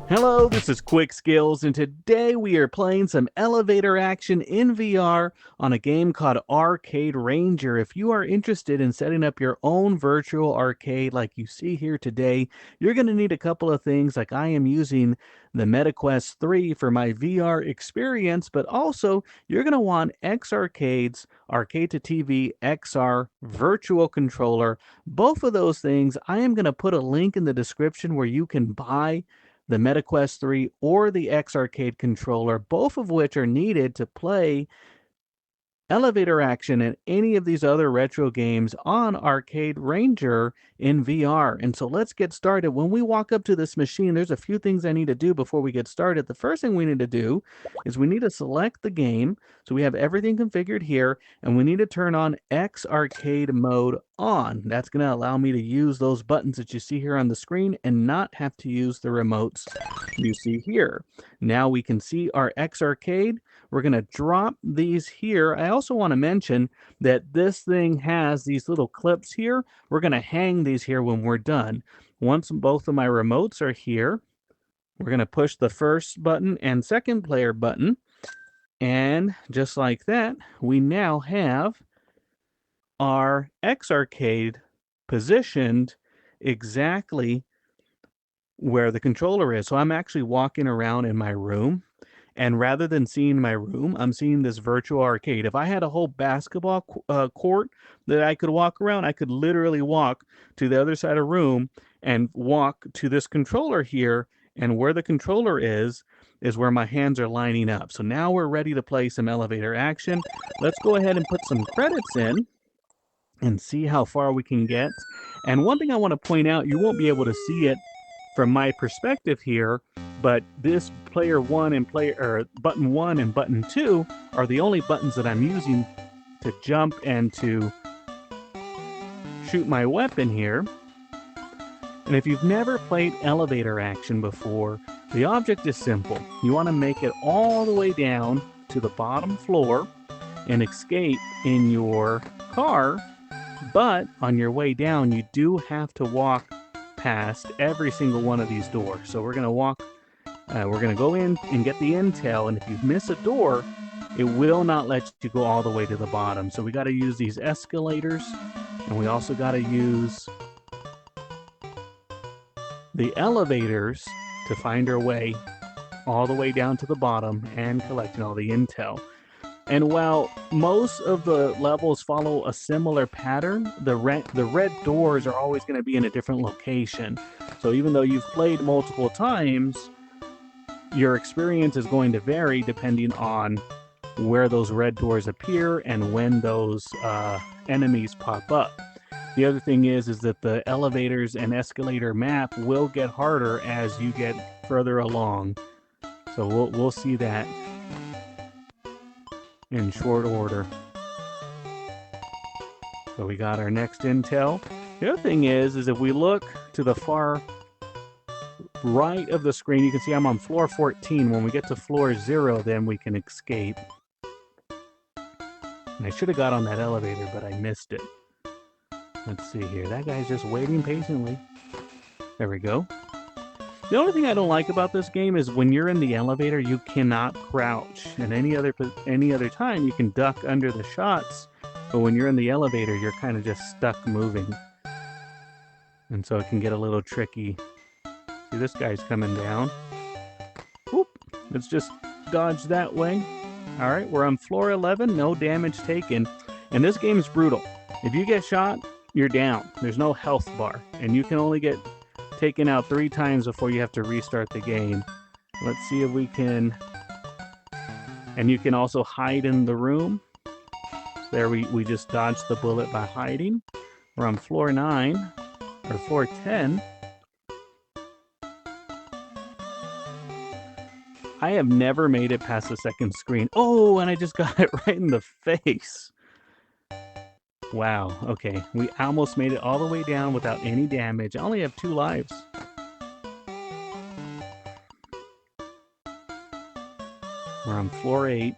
Hello, this is Quickskillz, and today we are playing some elevator action in VR on a game called Arcade Ranger. If you are interested in setting up your own virtual arcade like you see here today, you're going to need a couple of things. Like I am using the MetaQuest 3 for my VR experience, but also you're going to want X-Arcade's Arcade2TV-XR virtual controller. Both of those things, I am going to put a link in the description where you can buy the MetaQuest 3 or the X-Arcade controller, both of which are needed to play elevator action and any of these other retro games on Arcade Ranger in VR. And so let's get started. When we walk up to this machine, there's a few things I need to do before we get started. The first thing we need to do is we need to select the game. So we have everything configured here, and we need to turn on X-Arcade mode on. That's going to allow me to use those buttons that you see here on the screen and not have to use the remotes you see here. Now we can see our X-Arcade. We're going to drop these here. I also want to mention that this thing has these little clips here. We're going to hang these here when we're done. Once both of my remotes are here, we're going to push the first button and second player button. And just like that, we now have our X-Arcade positioned exactly where the controller is. So I'm actually walking around in my room. And rather than seeing my room, I'm seeing this virtual arcade. If I had a whole basketball court that I could walk around, I could literally walk to the other side of the room and walk to this controller here. And where the controller is where my hands are lining up. So now we're ready to play some elevator action. Let's go ahead and put some credits in and see how far we can get. And one thing I want to point out, you won't be able to see it from my perspective here, but this player one and button one and button two are the only buttons that I'm using to jump and to shoot my weapon here. And if you've never played elevator action before, the object is simple. You want to make it all the way down to the bottom floor and escape in your car, but on your way down, you do have to walk past every single one of these doors. So we're going to go in and get the intel, and if you miss a door, it will not let you go all the way to the bottom. So we got to use these escalators, and we also got to use the elevators to find our way all the way down to the bottom and collecting all the intel. And while most of the levels follow a similar pattern, the red doors are always going to be in a different location. So even though you've played multiple times, your experience is going to vary depending on where those red doors appear and when those enemies pop up. The other thing is that the elevators and escalator map will get harder as you get further along. So we'll see that in short order. So we got our next intel. The other thing is if we look to the far right of the screen, you can see I'm on floor 14. When we get to floor 0, then we can escape. And I should have got on that elevator, but I missed it. Let's see here. That guy's just waiting patiently. There we go. The only thing I don't like about this game is when you're in the elevator, you cannot crouch. And any other time, you can duck under the shots. But when you're in the elevator, you're kind of just stuck moving. And so it can get a little tricky. See, this guy's coming down. Whoop. Let's just dodge that way. All right, we're on floor 11. No damage taken. And this game is brutal. If you get shot, you're down. There's no health bar. And you can only get taken out 3 times before you have to restart the game. Let's see if we can. And you can also hide in the room. There we just dodged the bullet by hiding. We're on floor 9 or floor 10. I have never made it past the second screen. Oh, and I just got it right in the face. Wow, okay. We almost made it all the way down without any damage. I only have 2 lives. We're on floor 8.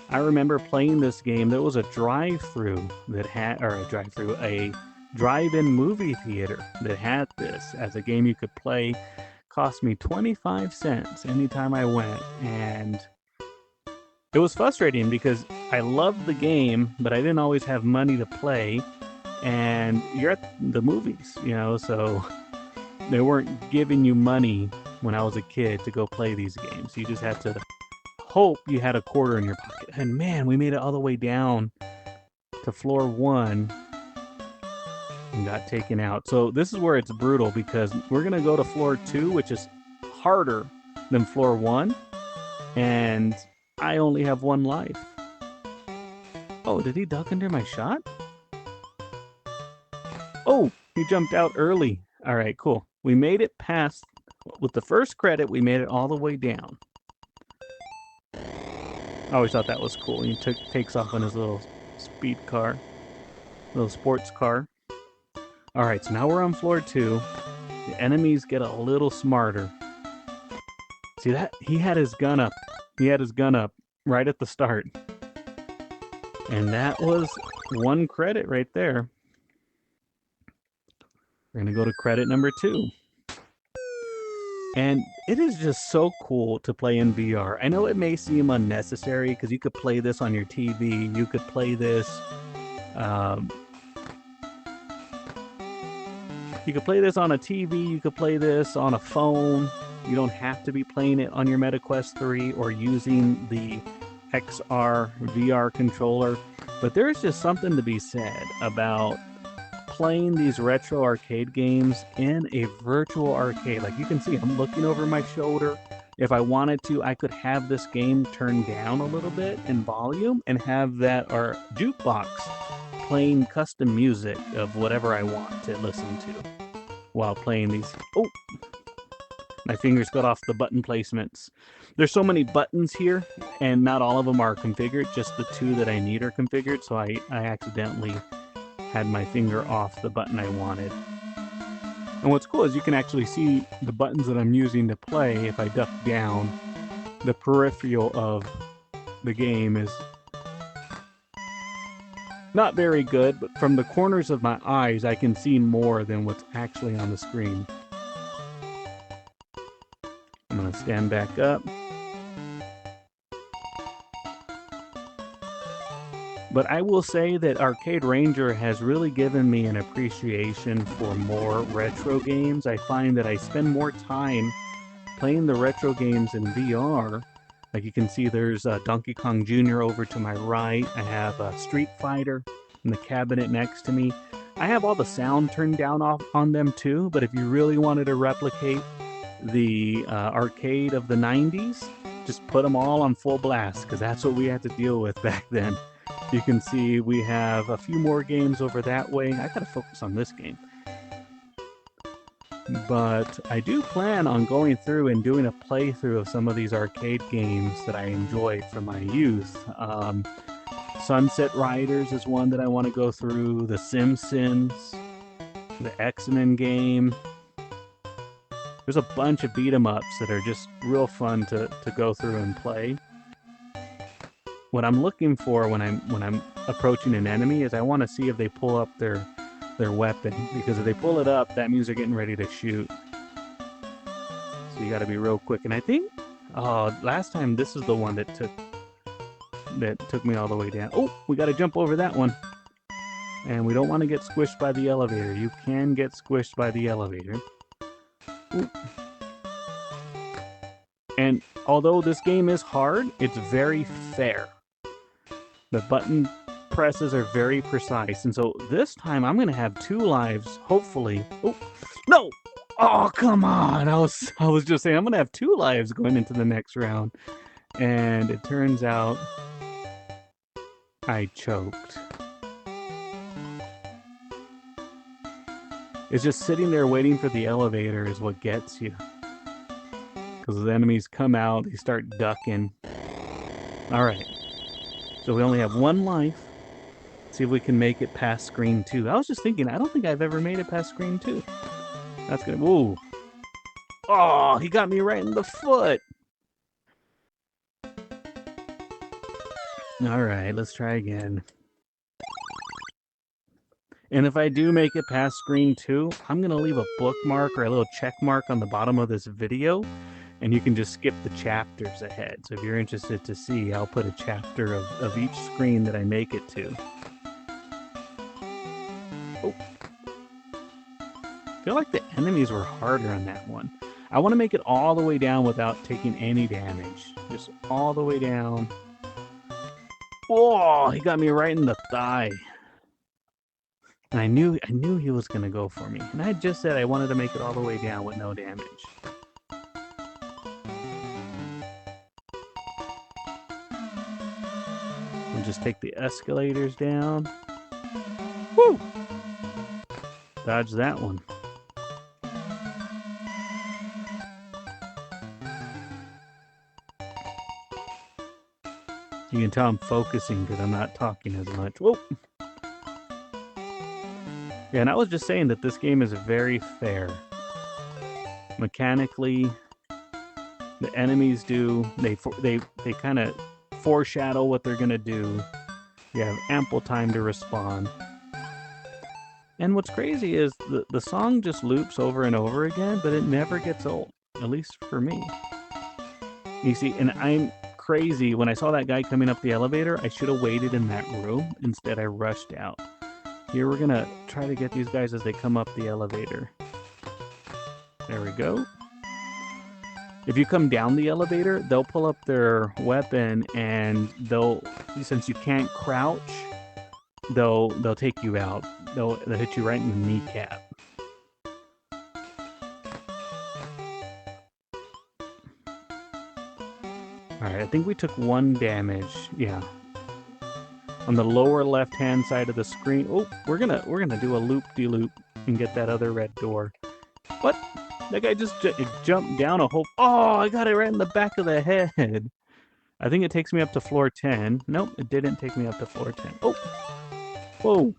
I remember playing this game. There was a drive-through that had, or a drive-in movie theater that had this as a game you could play. Cost me 25 cents anytime I went, and it was frustrating because I loved the game, but I didn't always have money to play, and you're at the movies, you know, so they weren't giving you money when I was a kid to go play these games. You just had to hope you had a quarter in your pocket. And man, we made it all the way down to floor 1 and got taken out. So this is where it's brutal because we're going to go to floor 2, which is harder than floor 1, and I only have 1 life. Oh, did he duck under my shot? Oh, he jumped out early. All right, cool. We made it past, with the first credit, we made it all the way down. I always thought that was cool. He takes off on his little speed car, little sports car. All right, so now we're on floor 2. The enemies get a little smarter. See that? He had his gun up. He had his gun up right at the start. And that was 1 credit right there. We're going to go to credit number 2. And it is just so cool to play in VR. I know it may seem unnecessary because you could play this on your TV. You could play this... you could play this on a TV. You could play this on a phone. You don't have to be playing it on your MetaQuest 3 or using the XR VR controller. But there's just something to be said about playing these retro arcade games in a virtual arcade. Like you can see, I'm looking over my shoulder. If I wanted to, I could have this game turned down a little bit in volume and have that our jukebox playing custom music of whatever I want to listen to while playing these. Oh, my fingers got off the button placements. There's so many buttons here, and not all of them are configured. Just the 2 that I need are configured, so I accidentally had my finger off the button I wanted. And what's cool is you can actually see the buttons that I'm using to play. If I duck down, the peripheral of the game is not very good, but from the corners of my eyes, I can see more than what's actually on the screen. I'm going to stand back up. But I will say that Arcade Ranger has really given me an appreciation for more retro games. I find that I spend more time playing the retro games in VR. Like you can see there's Donkey Kong Jr. over to my right. I have Street Fighter in the cabinet next to me. I have all the sound turned down off on them too, but if you really wanted to replicate the arcade of the 90s, just put them all on full blast, because that's what we had to deal with back then. You can see we have a few more games over that way. I gotta focus on this game. But I do plan on going through and doing a playthrough of some of these arcade games that I enjoyed from my youth. Sunset Riders is one that I want to go through. The Simpsons, the X-Men game. There's a bunch of beat-em-ups that are just real fun to go through and play. What I'm looking for when I'm approaching an enemy is I want to see if they pull up their weapon, because if they pull it up, that means they're getting ready to shoot. So you got to be real quick. And I think, last time this is the one that took me all the way down. Oh, we got to jump over that one. And we don't want to get squished by the elevator. You can get squished by the elevator. Ooh. And although this game is hard, it's very fair. The button presses are very precise, and so this time I'm gonna have 2 lives, hopefully. Oh no! Oh, come on! I was just saying I'm gonna have 2 lives going into the next round, and it turns out I choked. It's just sitting there waiting for the elevator is what gets you, because the enemies come out, they start ducking. All right. So we only have 1 life. See if we can make it past screen 2. I was just thinking, I don't think I've ever made it past screen 2. That's good. Whoa. Oh, he got me right in the foot. All right, let's try again. And if I do make it past screen 2, I'm going to leave a bookmark or a little check mark on the bottom of this video, and you can just skip the chapters ahead. So if you're interested to see, I'll put a chapter of each screen that I make it to. Oh. I feel like the enemies were harder on that one. I want to make it all the way down without taking any damage. Just all the way down. Oh, he got me right in the thigh. And I knew he was going to go for me. And I just said I wanted to make it all the way down with no damage. We'll just take the escalators down. Woo! Dodge that one. You can tell I'm focusing because I'm not talking as much. Whoa! Yeah, and I was just saying that this game is very fair. Mechanically, the enemies they kind of foreshadow what they're gonna do. You have ample time to respond. And what's crazy is the song just loops over and over again, but it never gets old, at least for me. You see, and I'm crazy. When I saw that guy coming up the elevator, I should have waited in that room. Instead, I rushed out. Here, we're gonna try to get these guys as they come up the elevator. There we go. If you come down the elevator, they'll pull up their weapon, and since you can't crouch, they'll take you out. They'll hit you right in the kneecap. Alright, I think we took 1 damage. Yeah. On the lower left-hand side of the screen. Oh, we're gonna do a loop-de-loop and get that other red door. What? That guy just jumped down a whole... Oh, I got it right in the back of the head. I think it takes me up to floor 10. Nope, it didn't take me up to floor 10. Oh! Whoa!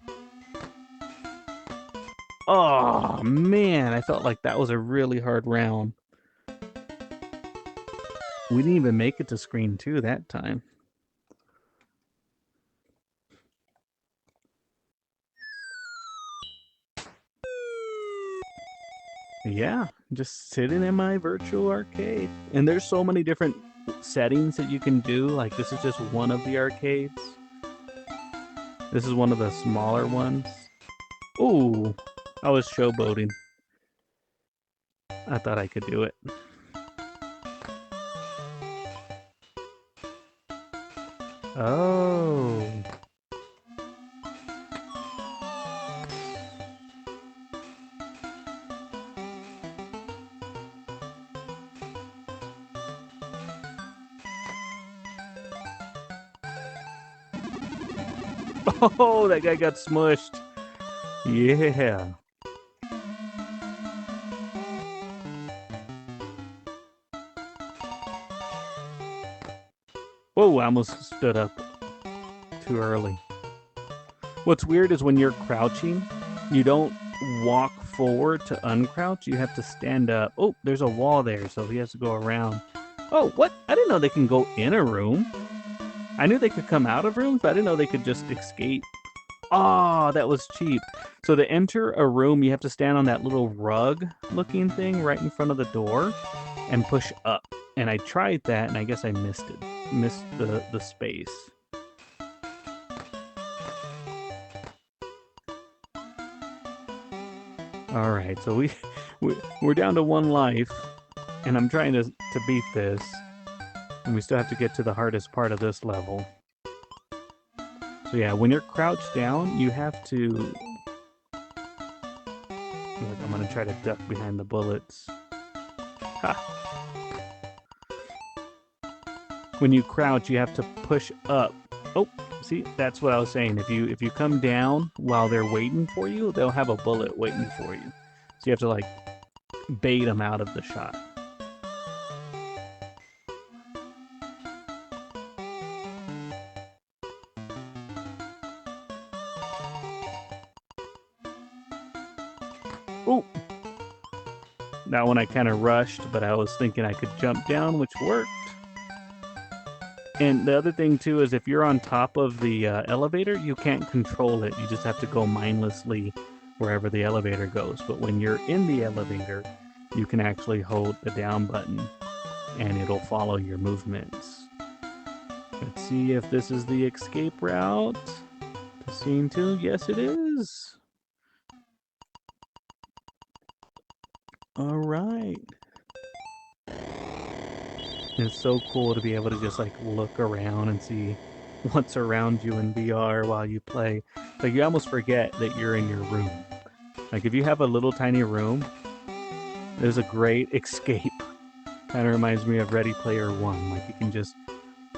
Oh, man, I felt like that was a really hard round. We didn't even make it to screen 2 that time. Yeah, just sitting in my virtual arcade. And there's so many different settings that you can do. Like, this is just one of the arcades. This is one of the smaller ones. Ooh, I was showboating. I thought I could do it. Oh. Oh, that guy got smushed. Yeah. Whoa, I almost stood up too early. What's weird is when you're crouching, you don't walk forward to uncrouch. You have to stand up. Oh, there's a wall there, so he has to go around. Oh, what? I didn't know they can go in a room. I knew they could come out of rooms, but I didn't know they could just escape. Oh, that was cheap. So to enter a room, you have to stand on that little rug-looking thing right in front of the door and push up. And I tried that, and I guess I missed it. Missed the space. All right, so we're down to 1 life, and I'm trying to beat this. And we still have to get to the hardest part of this level. So yeah, when you're crouched down, you have to... Look, I'm going to try to duck behind the bullets. Ha! When you crouch, you have to push up. Oh, see, that's what I was saying. If you come down while they're waiting for you, they'll have a bullet waiting for you. So you have to, like, bait them out of the shot. Oh! That one I kind of rushed, but I was thinking I could jump down, which worked. And the other thing too is if you're on top of the elevator, you can't control it. You just have to go mindlessly wherever the elevator goes. But when you're in the elevator, you can actually hold the down button and it'll follow your movements. Let's see if this is the escape route to scene 2. Yes, it is. All right. It's so cool to be able to just like look around and see what's around you in VR while you play. Like you almost forget that you're in your room. Like if you have a little tiny room, there's a great escape. Kind of reminds me of Ready Player One. Like you can just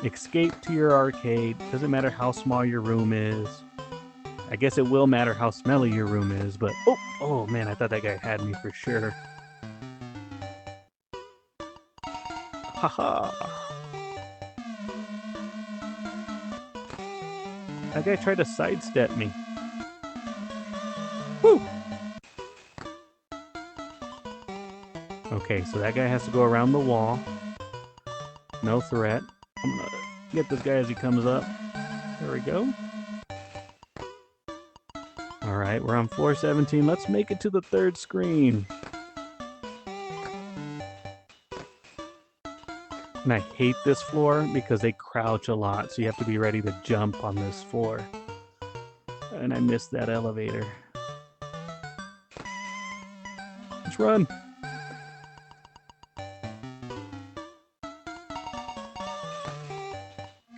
escape to your arcade. Doesn't matter how small your room is. I guess it will matter how smelly your room is, but oh man, I thought that guy had me for sure. Haha. That guy tried to sidestep me. Woo! Okay, so that guy has to go around the wall. No threat. I'm gonna get this guy as he comes up. There we go. Alright, we're on floor 17. Let's make it to the third screen. And I hate this floor because they crouch a lot, so you have to be ready to jump on this floor. And I missed that elevator. Let's run.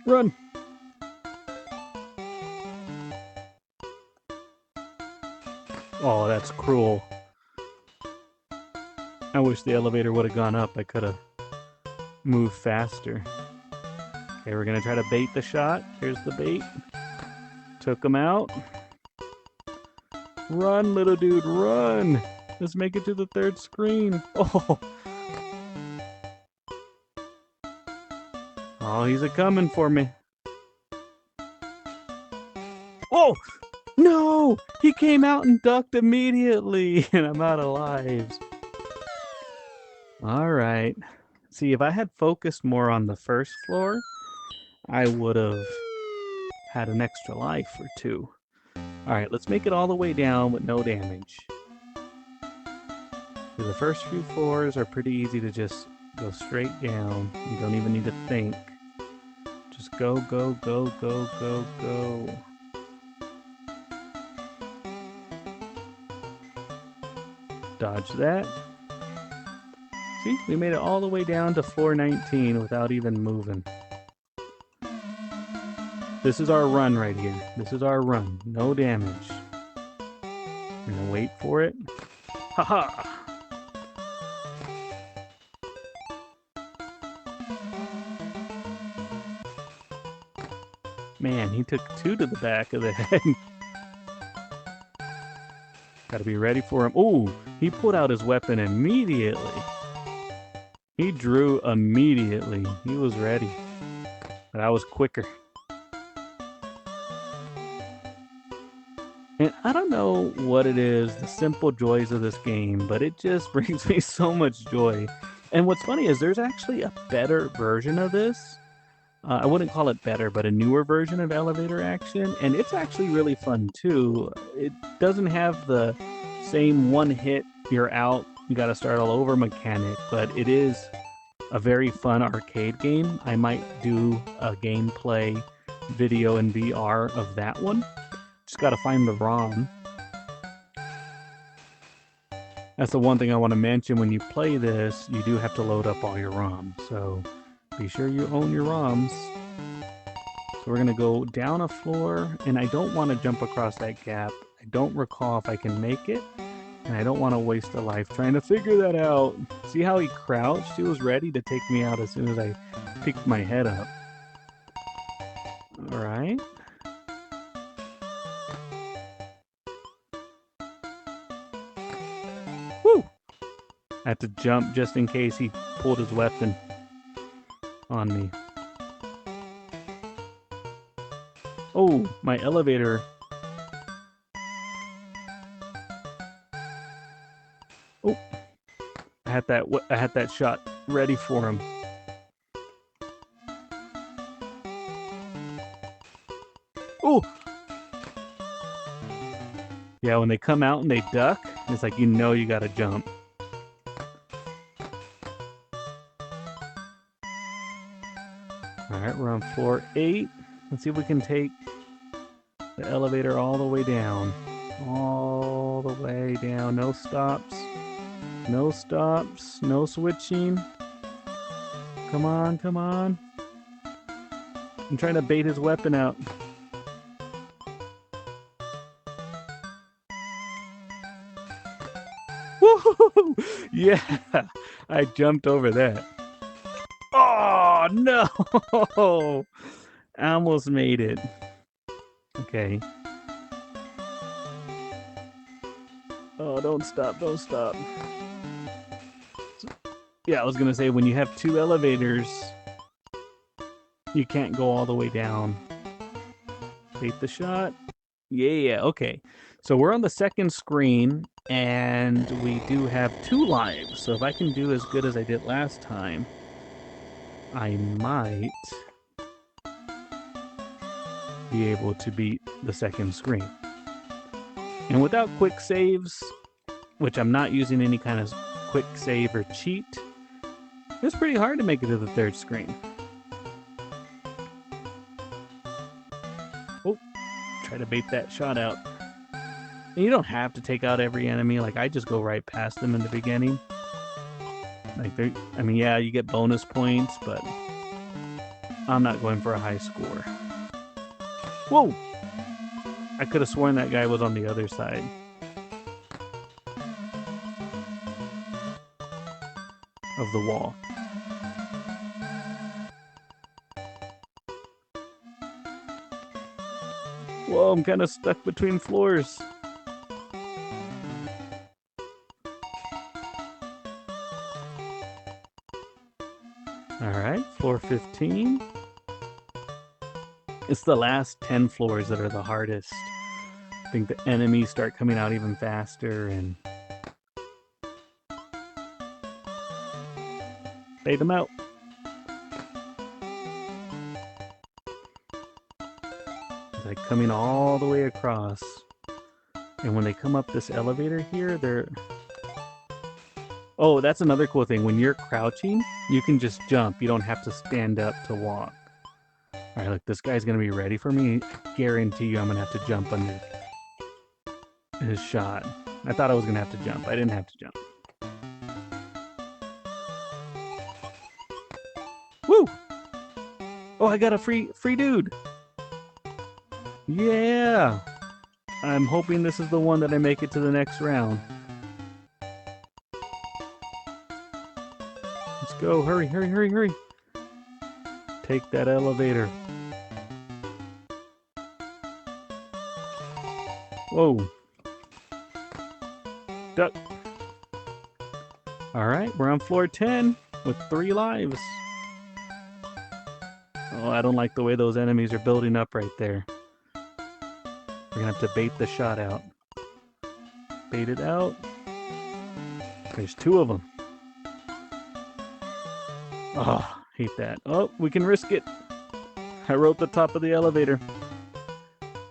Run. Oh, that's cruel. I wish the elevator would have gone up. I could have moved faster. Okay, we're going to try to bait the shot. Here's the bait. Took him out. Run, little dude, run. Let's make it to the third screen. Oh, he's a-coming for me. Oh! No! He came out and ducked immediately, and I'm out of lives. Alright. See, if I had focused more on the first floor, I would have had an extra life or two. Alright, let's make it all the way down with no damage. The first few floors are pretty easy to just go straight down. You don't even need to think. Just go, go, go, go, go, go. Dodge that. See, we made it all the way down to floor 19 without even moving. This is our run right here. This is our run. No damage. We're gonna wait for it. Haha! Man, he took 2 to the back of the head. Gotta be ready for him. Ooh, he pulled out his weapon immediately. He drew immediately. He was ready. But I was quicker. And I don't know what it is, the simple joys of this game, but it just brings me so much joy. And what's funny is there's actually a better version of this. I wouldn't call it better, but a newer version of elevator action. And it's actually really fun too. It doesn't have the same one hit, you're out, you gotta start all over mechanic, but it is a very fun arcade game. I might do a gameplay video in VR of that one. Just gotta find the ROM. That's the one thing I want to mention. When you play this, you do have to load up all your ROMs. So be sure you own your ROMs. So we're gonna go down a floor, and I don't want to jump across that gap. I don't recall if I can make it, and I don't want to waste a life trying to figure that out. See how he crouched? He was ready to take me out as soon as I picked my head up. Alright. Woo! I had to jump just in case he pulled his weapon on me. Oh, my elevator. Oh, I had that shot ready for him. Yeah, when they come out and they duck, it's like you know you gotta jump. Alright, we're on floor 8. Let's see if we can take the elevator all the way down. All the way down. No stops. No stops. No switching. Come on, come on. I'm trying to bait his weapon out. Woohoo! Yeah, I jumped over that. Oh, no! I almost made it. Okay. Oh, don't stop, don't stop. Yeah, I was gonna say, when you have 2 elevators, you can't go all the way down. Bait the shot. Yeah, okay. So we're on the second screen, and we do have 2 lives. So if I can do as good as I did last time, I might be able to beat the second screen. And without quick saves, which I'm not using any kind of quick save or cheat, it's pretty hard to make it to the third screen. Oh, try to bait that shot out. And you don't have to take out every enemy. Like, I just go right past them in the beginning. Like, I mean, yeah, you get bonus points, but I'm not going for a high score. Whoa! I could have sworn that guy was on the other side. Of the wall. Whoa, I'm kind of stuck between floors. Alright, floor 15. It's the last 10 floors that are the hardest. I think the enemies start coming out even faster and... bait them out. It's like coming all the way across. And when they come up this elevator here, they're... Oh, that's another cool thing. When you're crouching, you can just jump. You don't have to stand up to walk. Alright, look, this guy's going to be ready for me. Guarantee you I'm going to have to jump under his shot. I thought I was going to have to jump. I didn't have to jump. Woo! Oh, I got a free dude. Yeah! I'm hoping this is the one that I make it to the next round. Let's go. Hurry, hurry, hurry, hurry. Take that elevator. Whoa. Duck. Alright, we're on floor 10 with 3 lives. Oh, I don't like the way those enemies are building up right there. We're gonna have to bait the shot out. Bait it out. There's 2 of them. Oh, hate that. Oh, we can risk it. I wrote the top of the elevator.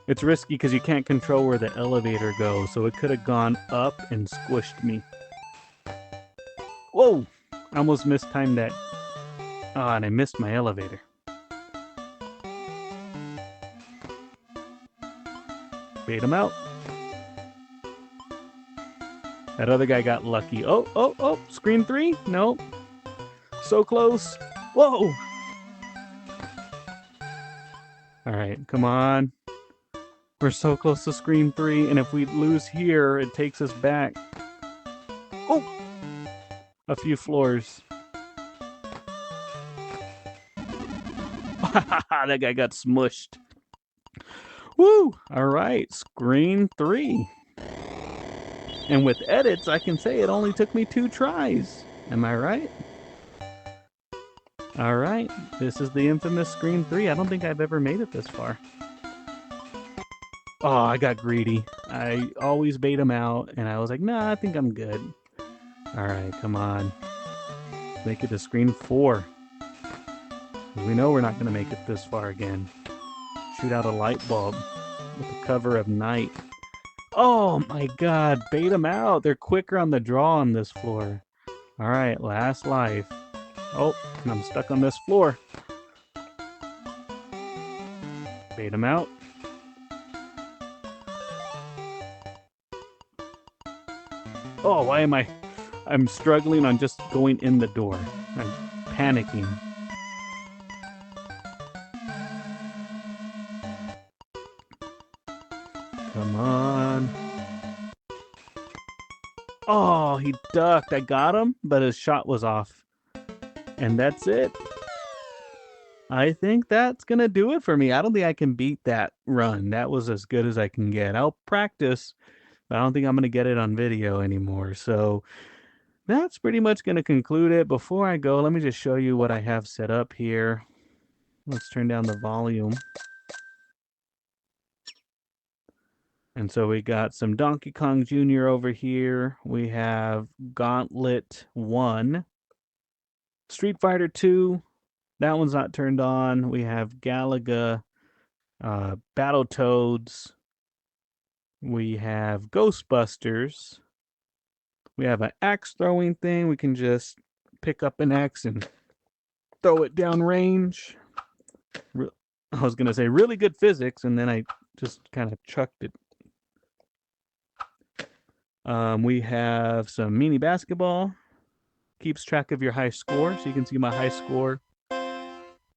It's risky because you can't control where the elevator goes, so it could have gone up and squished me. Whoa! I almost mistimed that. Oh, and I missed my elevator. Bait him out. That other guy got lucky. Oh, oh, oh! Screen 3? Nope. So close. Whoa! Alright, come on. We're so close to screen 3, and if we lose here, it takes us back. Oh! A few floors. That guy got smushed. Woo! Alright, screen 3. And with edits, I can say it only took me 2 tries. Am I right? Alright, this is the infamous screen 3. I don't think I've ever made it this far. Oh, I got greedy. I always bait him out, and I was like, nah, I think I'm good. Alright, come on. Make it to screen 4. We know we're not going to make it this far again. Shoot out a light bulb with the cover of night. Oh my god, bait them out. They're quicker on the draw on this floor. All right, last life. Oh, and I'm stuck on this floor. Bait them out. Oh, why am I'm struggling on just going in the door. I'm panicking. Come on. Oh, he ducked. I got him, but his shot was off. And that's it. I think that's going to do it for me. I don't think I can beat that run. That was as good as I can get. I'll practice, but I don't think I'm going to get it on video anymore. So that's pretty much going to conclude it. Before I go, let me just show you what I have set up here. Let's turn down the volume. And so we got some Donkey Kong Jr. over here. We have Gauntlet 1. Street Fighter 2. That one's not turned on. We have Galaga, Battletoads. We have Ghostbusters. We have an axe throwing thing. We can just pick up an axe and throw it down range. I was going to say really good physics, and then I just kind of chucked it. We have some mini basketball. Keeps track of your high score, so you can see my high score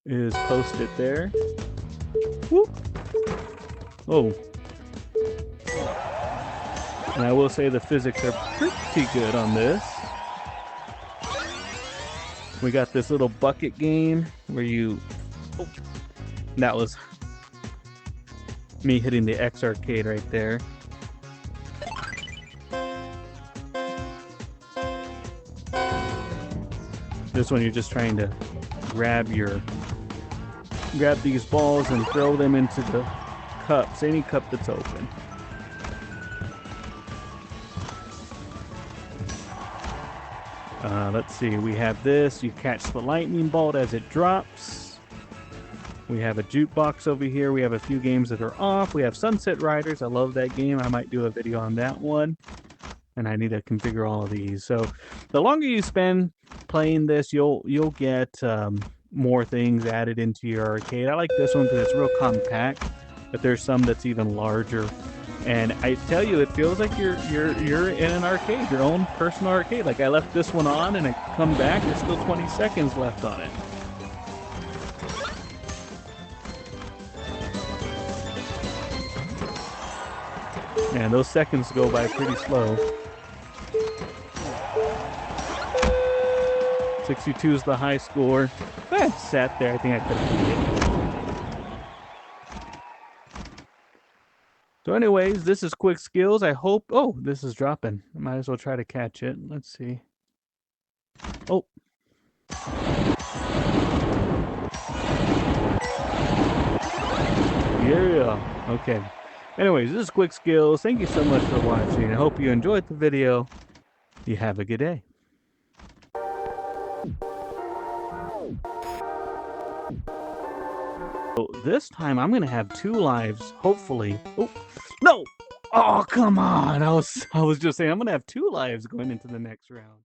is posted there. Whoop. Oh. And I will say the physics are pretty good on this. We got this little bucket game where you... Oh, that was me hitting the X-Arcade right there. This one you're just trying to grab these balls and throw them into the cups, any cup that's open. Let's see, we have this. You catch the lightning bolt as it drops. We have a jukebox over here. We have a few games that are off. We have Sunset Riders. I love that game. I might do a video on that one. And I need to configure all of these. So the longer you spend playing this, you'll get more things added into your arcade. I like this one because it's real compact, but there's some that's even larger. And I tell you, it feels like you're in an arcade, your own personal arcade. Like I left this one on and I come back, there's still 20 seconds left on it. And those seconds go by pretty slow. 62 is the high score. I sat there, I think I could have beat it. So anyways, this is Quickskillz. I hope... Oh, this is dropping. I might as well try to catch it. Let's see. Oh. Yeah. Okay. Anyways, this is Quickskillz. Thank you so much for watching. I hope you enjoyed the video. You have a good day. So this time I'm gonna have 2 lives, hopefully. Oh no! Oh come on! I was just saying I'm gonna have 2 lives going into the next round.